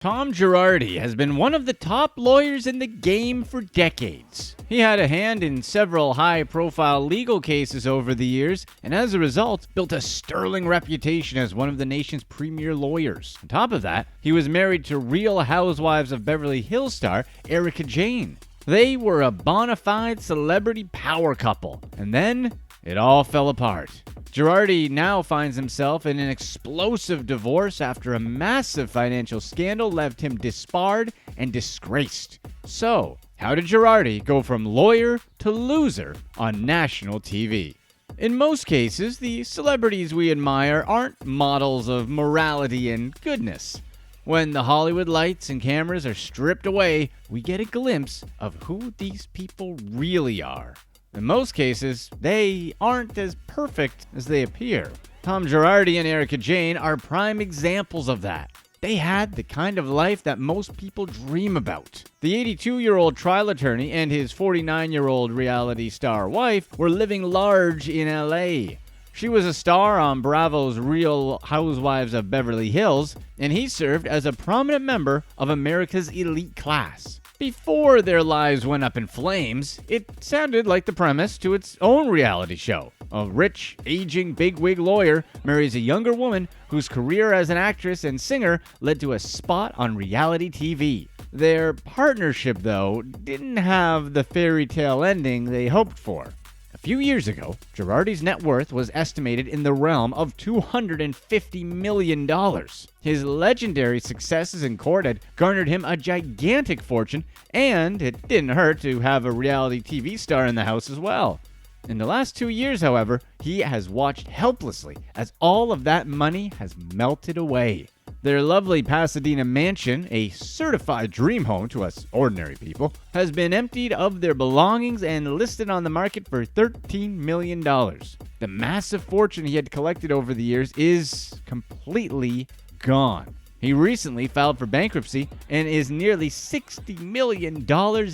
Tom Girardi has been one of the top lawyers in the game for decades. He had a hand in several high-profile legal cases over the years, and as a result, built a sterling reputation as one of the nation's premier lawyers. On top of that, he was married to Real Housewives of Beverly Hills star Erika Jayne. They were a bona fide celebrity power couple, and then it all fell apart. Girardi now finds himself in an explosive divorce after a massive financial scandal left him disbarred and disgraced. So, how did Girardi go from lawyer to loser on national TV? In most cases, the celebrities we admire aren't models of morality and goodness. When the Hollywood lights and cameras are stripped away, we get a glimpse of who these people really are. In most cases, they aren't as perfect as they appear. Tom Girardi and Erika Jayne are prime examples of that. They had the kind of life that most people dream about. The 82-year-old trial attorney and his 49-year-old reality star wife were living large in LA. She was a star on Bravo's Real Housewives of Beverly Hills, and he served as a prominent member of America's elite class. Before their lives went up in flames, it sounded like the premise to its own reality show. A rich, aging bigwig lawyer marries a younger woman whose career as an actress and singer led to a spot on reality TV. Their partnership, though, didn't have the fairy tale ending they hoped for. A few years ago, Girardi's net worth was estimated in the realm of $250 million. His legendary successes in court had garnered him a gigantic fortune, and it didn't hurt to have a reality TV star in the house as well. In the last 2 years, however, he has watched helplessly as all of that money has melted away. Their lovely Pasadena mansion, a certified dream home to us ordinary people, has been emptied of their belongings and listed on the market for $13 million. The massive fortune he had collected over the years is completely gone. He recently filed for bankruptcy and is nearly $60 million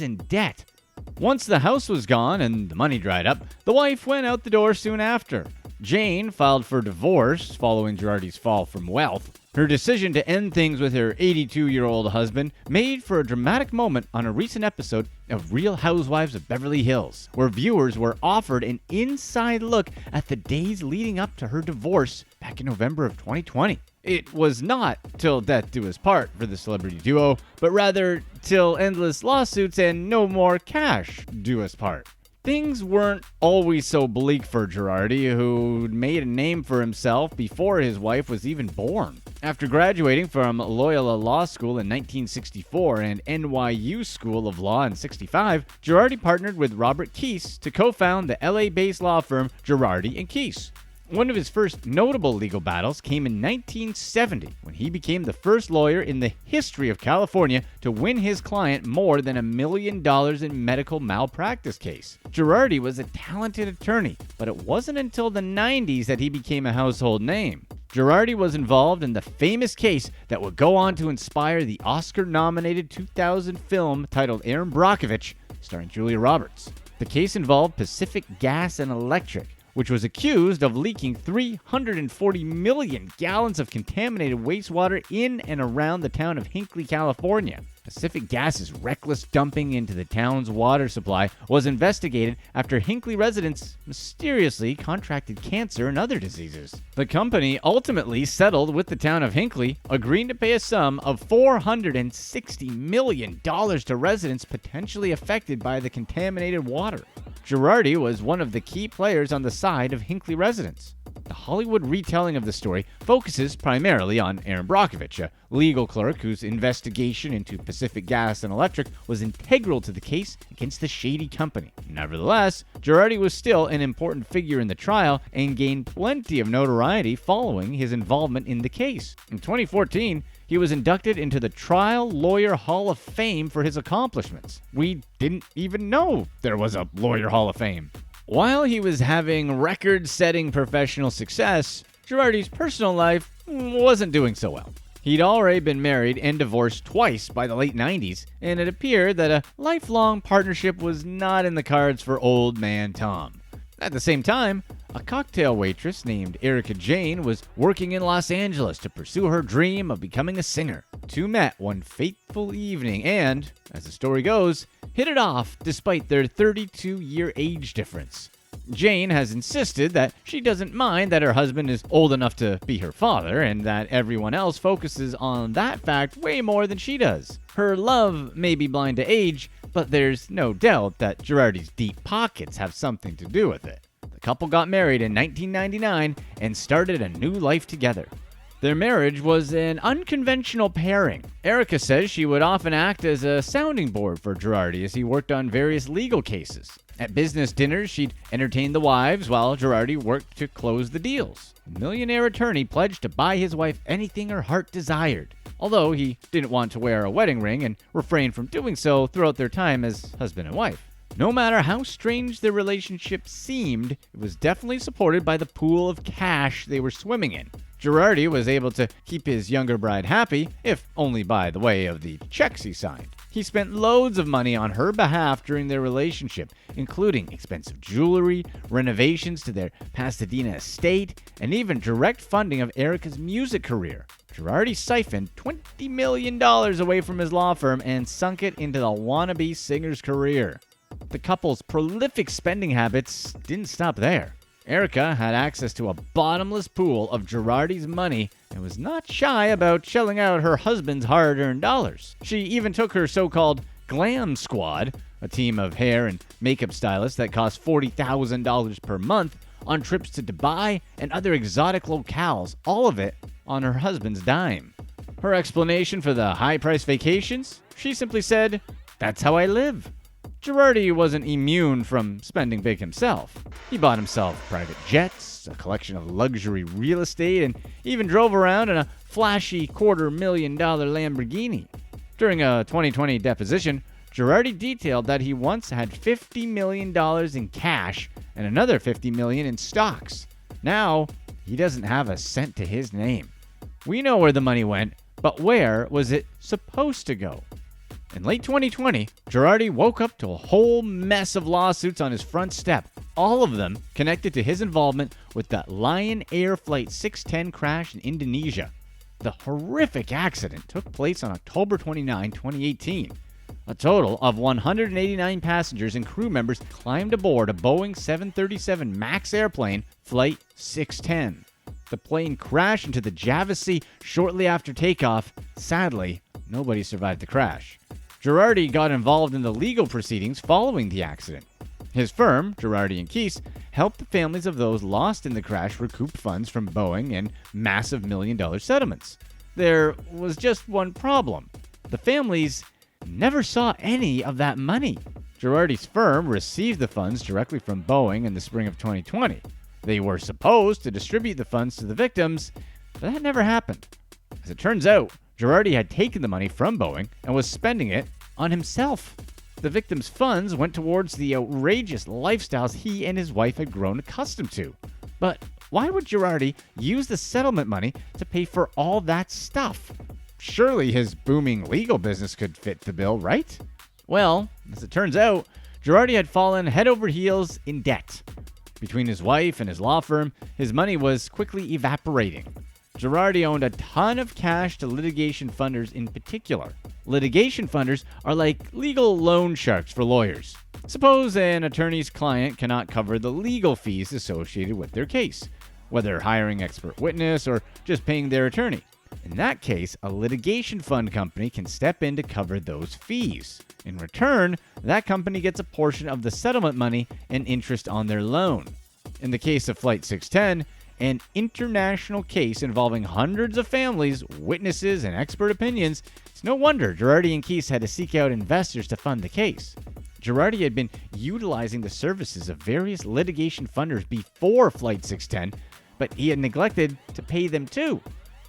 in debt. Once the house was gone and the money dried up, the wife went out the door soon after. Jayne filed for divorce following Girardi's fall from wealth. Her decision to end things with her 82-year-old husband made for a dramatic moment on a recent episode of Real Housewives of Beverly Hills, where viewers were offered an inside look at the days leading up to her divorce back in November of 2020. It was not till death do us part for the celebrity duo, but rather till endless lawsuits and no more cash do us part. Things weren't always so bleak for Girardi, who made a name for himself before his wife was even born. After graduating from Loyola Law School in 1964 and NYU School of Law in 1965, Girardi partnered with Robert Keese to co-found the LA-based law firm Girardi and Keese. One of his first notable legal battles came in 1970 when he became the first lawyer in the history of California to win his client more than $1 million in medical malpractice case. Girardi was a talented attorney, but it wasn't until the 90s that he became a household name. Girardi was involved in the famous case that would go on to inspire the Oscar-nominated 2000 film titled Erin Brockovich, starring Julia Roberts. The case involved Pacific Gas and Electric, which was accused of leaking 340 million gallons of contaminated wastewater in and around the town of Hinckley, California. Pacific Gas's reckless dumping into the town's water supply was investigated after Hinckley residents mysteriously contracted cancer and other diseases. The company ultimately settled with the town of Hinckley, agreeing to pay a sum of $460 million to residents potentially affected by the contaminated water. Girardi was one of the key players on the side of Hinckley residents. The Hollywood retelling of the story focuses primarily on Erin Brockovich, a legal clerk whose investigation into Pacific Gas and Electric was integral to the case against the shady company. Nevertheless, Girardi was still an important figure in the trial and gained plenty of notoriety following his involvement in the case. In 2014, he was inducted into the Trial Lawyer Hall of Fame for his accomplishments. We didn't even know there was a Lawyer Hall of Fame. While he was having record-setting professional success, Girardi's personal life wasn't doing so well. He'd already been married and divorced twice by the late 90s, and it appeared that a lifelong partnership was not in the cards for old man Tom. At the same time, a cocktail waitress named Erica Jane was working in Los Angeles to pursue her dream of becoming a singer. Two met one fateful evening and, as the story goes, hit it off despite their 32-year age difference. Jane has insisted that she doesn't mind that her husband is old enough to be her father and that everyone else focuses on that fact way more than she does. Her love may be blind to age, but there's no doubt that Girardi's deep pockets have something to do with it. The couple got married in 1999 and started a new life together. Their marriage was an unconventional pairing. Erica says she would often act as a sounding board for Girardi as he worked on various legal cases. At business dinners, she'd entertain the wives while Girardi worked to close the deals. The millionaire attorney pledged to buy his wife anything her heart desired, although he didn't want to wear a wedding ring and refrained from doing so throughout their time as husband and wife. No matter how strange their relationship seemed, it was definitely supported by the pool of cash they were swimming in. Girardi was able to keep his younger bride happy, if only by the way of the checks he signed. He spent loads of money on her behalf during their relationship, including expensive jewelry, renovations to their Pasadena estate, and even direct funding of Erica's music career. Girardi siphoned $20 million away from his law firm and sunk it into the wannabe singer's career. The couple's prolific spending habits didn't stop there. Erica had access to a bottomless pool of Girardi's money and was not shy about shelling out her husband's hard-earned dollars. She even took her so-called glam squad, a team of hair and makeup stylists that cost $40,000 per month, on trips to Dubai and other exotic locales, all of it on her husband's dime. Her explanation for the high-priced vacations? She simply said, "That's how I live." Girardi wasn't immune from spending big himself. He bought himself private jets, a collection of luxury real estate, and even drove around in a flashy $250,000 Lamborghini. During a 2020 deposition, Girardi detailed that he once had $50 million in cash and another $50 million in stocks. Now, he doesn't have a cent to his name. We know where the money went, but where was it supposed to go? In late 2020, Girardi woke up to a whole mess of lawsuits on his front step, all of them connected to his involvement with the Lion Air Flight 610 crash in Indonesia. The horrific accident took place on October 29, 2018. A total of 189 passengers and crew members climbed aboard a Boeing 737 MAX airplane, Flight 610. The plane crashed into the Java Sea shortly after takeoff. Sadly, nobody survived the crash. Girardi got involved in the legal proceedings following the accident. His firm, Girardi & Keese, helped the families of those lost in the crash recoup funds from Boeing and massive million-dollar settlements. There was just one problem. The families never saw any of that money. Girardi's firm received the funds directly from Boeing in the spring of 2020. They were supposed to distribute the funds to the victims, but that never happened. As it turns out, Girardi had taken the money from Boeing and was spending it on himself. The victims' funds went towards the outrageous lifestyles he and his wife had grown accustomed to. But why would Girardi use the settlement money to pay for all that stuff? Surely his booming legal business could fit the bill, right? Well, as it turns out, Girardi had fallen head over heels in debt. Between his wife and his law firm, his money was quickly evaporating. Girardi owned a ton of cash to litigation funders in particular. Litigation funders are like legal loan sharks for lawyers. Suppose an attorney's client cannot cover the legal fees associated with their case, whether hiring expert witness or just paying their attorney. In that case, a litigation fund company can step in to cover those fees. In return, that company gets a portion of the settlement money and interest on their loan. In the case of Flight 610, an international case involving hundreds of families, witnesses, and expert opinions, it's no wonder Girardi & Keese had to seek out investors to fund the case. Girardi had been utilizing the services of various litigation funders before Flight 610, but he had neglected to pay them too.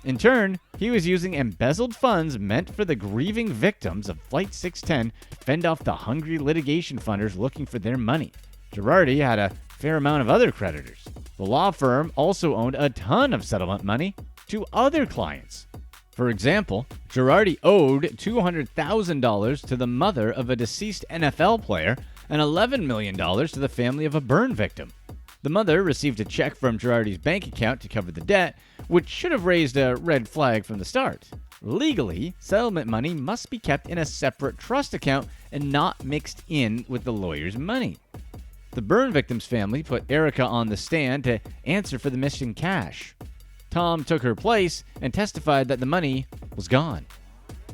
In turn, he was using embezzled funds meant for the grieving victims of Flight 610 to fend off the hungry litigation funders looking for their money. Girardi had a fair amount of other creditors. The law firm also owned a ton of settlement money to other clients. For example, Girardi owed $200,000 to the mother of a deceased NFL player and $11 million to the family of a burn victim. The mother received a check from Girardi's bank account to cover the debt, which should have raised a red flag from the start. Legally, settlement money must be kept in a separate trust account and not mixed in with the lawyer's money. The burn victim's family put Erica on the stand to answer for the missing cash. Tom took her place and testified that the money was gone.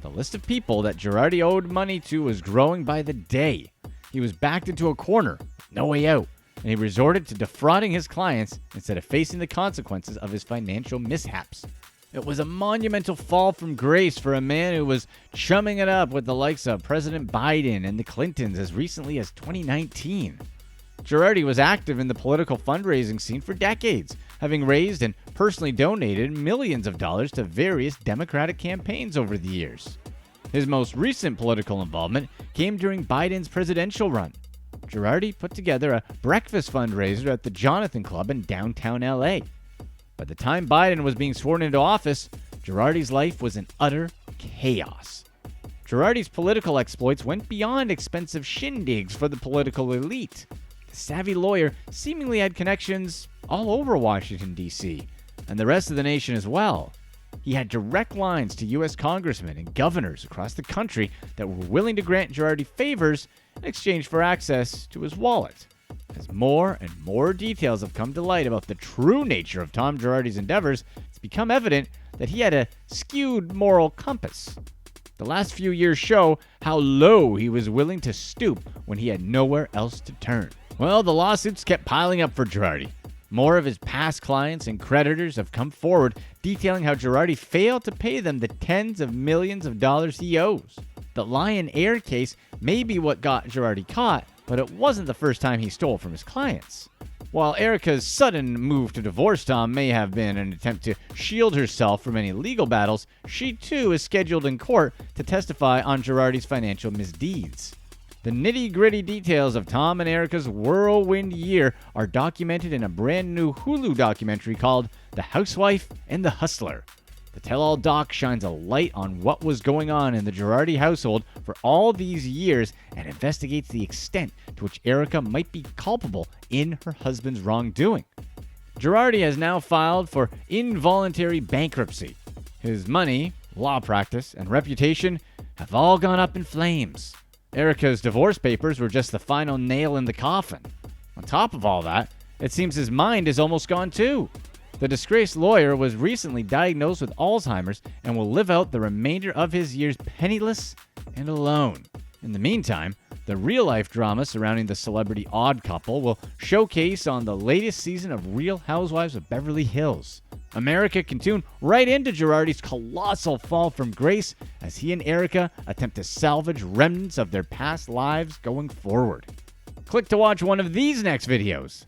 The list of people that Girardi owed money to was growing by the day. He was backed into a corner, no way out, and he resorted to defrauding his clients instead of facing the consequences of his financial mishaps. It was a monumental fall from grace for a man who was chumming it up with the likes of President Biden and the Clintons as recently as 2019. Girardi was active in the political fundraising scene for decades, having raised and personally donated millions of dollars to various Democratic campaigns over the years. His most recent political involvement came during Biden's presidential run. Girardi put together a breakfast fundraiser at the Jonathan Club in downtown LA. By the time Biden was being sworn into office, Girardi's life was in utter chaos. Girardi's political exploits went beyond expensive shindigs for the political elite. The savvy lawyer seemingly had connections all over Washington, D.C., and the rest of the nation as well. He had direct lines to U.S. congressmen and governors across the country that were willing to grant Girardi favors in exchange for access to his wallet. As more and more details have come to light about the true nature of Tom Girardi's endeavors, it's become evident that he had a skewed moral compass. The last few years show how low he was willing to stoop when he had nowhere else to turn. Well, the lawsuits kept piling up for Girardi. More of his past clients and creditors have come forward detailing how Girardi failed to pay them the tens of millions of dollars he owes. The Lion Air case may be what got Girardi caught, but it wasn't the first time he stole from his clients. While Erica's sudden move to divorce Tom may have been an attempt to shield herself from any legal battles, she too is scheduled in court to testify on Girardi's financial misdeeds. The nitty-gritty details of Tom and Erica's whirlwind year are documented in a brand new Hulu documentary called The Housewife and the Hustler. The tell-all doc shines a light on what was going on in the Girardi household for all these years and investigates the extent to which Erica might be culpable in her husband's wrongdoing. Girardi has now filed for involuntary bankruptcy. His money, law practice, and reputation have all gone up in flames. Erica's divorce papers were just the final nail in the coffin. On top of all that, it seems his mind is almost gone too. The disgraced lawyer was recently diagnosed with Alzheimer's and will live out the remainder of his years penniless and alone. In the meantime, the real-life drama surrounding the celebrity odd couple will showcase on the latest season of Real Housewives of Beverly Hills. America can tune right into Girardi's colossal fall from grace as he and Erica attempt to salvage remnants of their past lives going forward. Click to watch one of these next videos.